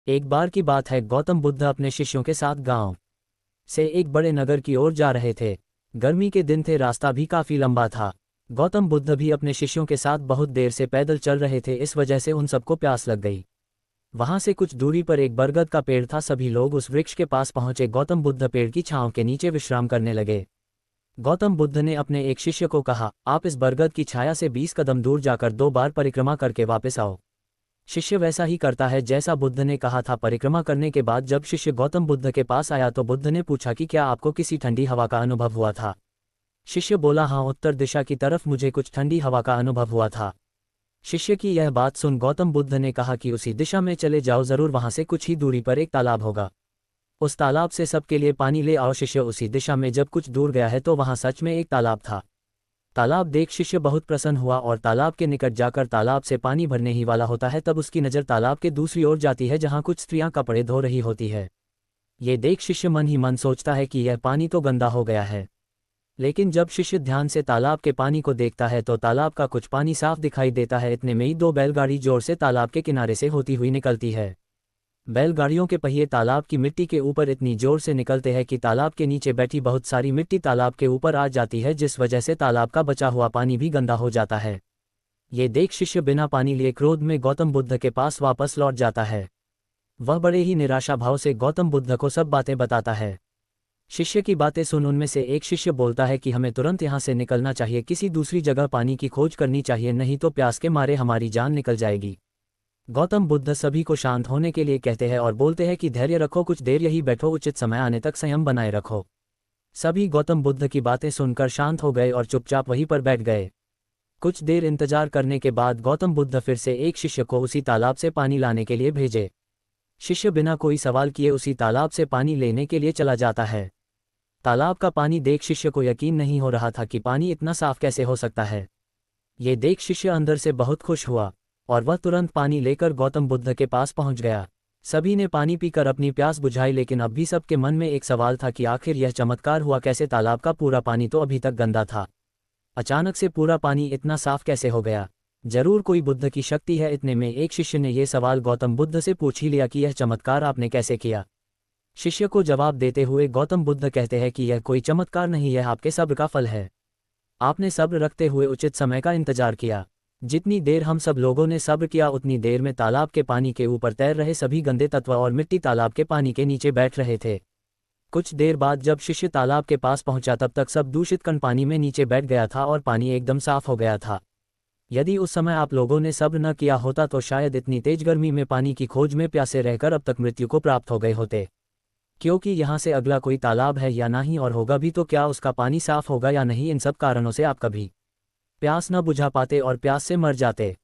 एक बार की बात है, गौतम बुद्ध अपने शिष्यों के साथ गांव से एक बड़े नगर की ओर जा रहे थे। गर्मी के दिन थे, रास्ता भी काफी लंबा था। गौतम बुद्ध भी अपने शिष्यों के साथ बहुत देर से पैदल चल रहे थे, इस वजह से उन सबको प्यास लग गई। वहां से कुछ दूरी पर एक बरगद का पेड़ था। सभी लोग उस वृक्ष के पास पहुंचे। गौतम बुद्ध पेड़ की छांव के नीचे विश्राम करने लगे। गौतम बुद्ध ने अपने एक शिष्य को कहा, आप इस बरगद की छाया से 20 कदम दूर जाकर 2 बार परिक्रमा करके वापस आओ। शिष्य वैसा ही करता है जैसा बुद्ध ने कहा था। परिक्रमा करने के बाद जब शिष्य गौतम बुद्ध के पास आया तो बुद्ध ने पूछा कि क्या आपको किसी ठंडी हवा का अनुभव हुआ था। शिष्य बोला, हाँ, उत्तर दिशा की तरफ मुझे कुछ ठंडी हवा का अनुभव हुआ था। शिष्य की यह बात सुन गौतम बुद्ध ने कहा कि उसी दिशा में चले जाओ, जरूर वहां से कुछ ही दूरी पर एक तालाब होगा। उस तालाब से सबके लिए पानी ले आओ। शिष्य उसी दिशा में जब कुछ दूर गया है तो वहां सच में एक तालाब था। तालाब देख शिष्य बहुत प्रसन्न हुआ और तालाब के निकट जाकर तालाब से पानी भरने ही वाला होता है, तब उसकी नज़र तालाब के दूसरी ओर जाती है जहां कुछ स्त्रियां कपड़े धो रही होती है। ये देख शिष्य मन ही मन सोचता है कि यह पानी तो गंदा हो गया है। लेकिन जब शिष्य ध्यान से तालाब के पानी को देखता है तो तालाब का कुछ पानी साफ दिखाई देता है। इतने में ही 2 बैलगाड़ी जोर से तालाब के किनारे से होती हुई निकलती है। बैलगाड़ियों के पहिए तालाब की मिट्टी के ऊपर इतनी जोर से निकलते हैं कि तालाब के नीचे बैठी बहुत सारी मिट्टी तालाब के ऊपर आ जाती है, जिस वजह से तालाब का बचा हुआ पानी भी गंदा हो जाता है। ये देख शिष्य बिना पानी लिए क्रोध में गौतम बुद्ध के पास वापस लौट जाता है। वह बड़े ही निराशा भाव से गौतम बुद्ध को सब बातें बताता है। शिष्य की बातें सुन उनमें से एक शिष्य बोलता है कि हमें तुरंत यहाँ से निकलना चाहिए, किसी दूसरी जगह पानी की खोज करनी चाहिए, नहीं तो प्यास के मारे हमारी जान निकल जाएगी। गौतम बुद्ध सभी को शांत होने के लिए कहते हैं और बोलते हैं कि धैर्य रखो, कुछ देर यही बैठो, उचित समय आने तक संयम बनाए रखो। सभी गौतम बुद्ध की बातें सुनकर शांत हो गए और चुपचाप वहीं पर बैठ गए। कुछ देर इंतजार करने के बाद गौतम बुद्ध फिर से एक शिष्य को उसी तालाब से पानी लाने के लिए भेजे। शिष्य बिना कोई सवाल किए उसी तालाब से पानी लेने के लिए चला जाता है। तालाब का पानी देख शिष्य को यकीन नहीं हो रहा था कि पानी इतना साफ कैसे हो सकता है। ये देख शिष्य अंदर से बहुत खुश हुआ और वह तुरंत पानी लेकर गौतम बुद्ध के पास पहुंच गया। सभी ने पानी पीकर अपनी प्यास बुझाई, लेकिन अब भी सबके मन में एक सवाल था कि आखिर यह चमत्कार हुआ कैसे। तालाब का पूरा पानी तो अभी तक गंदा था, अचानक से पूरा पानी इतना साफ कैसे हो गया। जरूर कोई बुद्ध की शक्ति है। इतने में एक शिष्य ने यह सवाल गौतम बुद्ध से पूछ ही लिया कि यह चमत्कार आपने कैसे किया। शिष्य को जवाब देते हुए गौतम बुद्ध कहते हैं कि यह कोई चमत्कार नहीं, यह आपके सब्र का फल है। आपने सब्र रखते हुए उचित समय का इंतजार किया। जितनी देर हम सब लोगों ने सब्र किया उतनी देर में तालाब के पानी के ऊपर तैर रहे सभी गंदे तत्व और मिट्टी तालाब के पानी के नीचे बैठ रहे थे। कुछ देर बाद जब शिष्य तालाब के पास पहुंचा तब तक सब दूषित कण पानी में नीचे बैठ गया था और पानी एकदम साफ हो गया था। यदि उस समय आप लोगों ने सब्र न किया होता तो शायद इतनी तेज गर्मी में पानी की खोज में प्यासे रहकर अब तक मृत्यु को प्राप्त हो गए होते। क्योंकि यहाँ से अगला कोई तालाब है या नहीं, और होगा भी तो क्या उसका पानी साफ होगा या नहीं, इन सब कारणों से आप कभी प्यास न बुझा पाते और प्यास से मर जाते।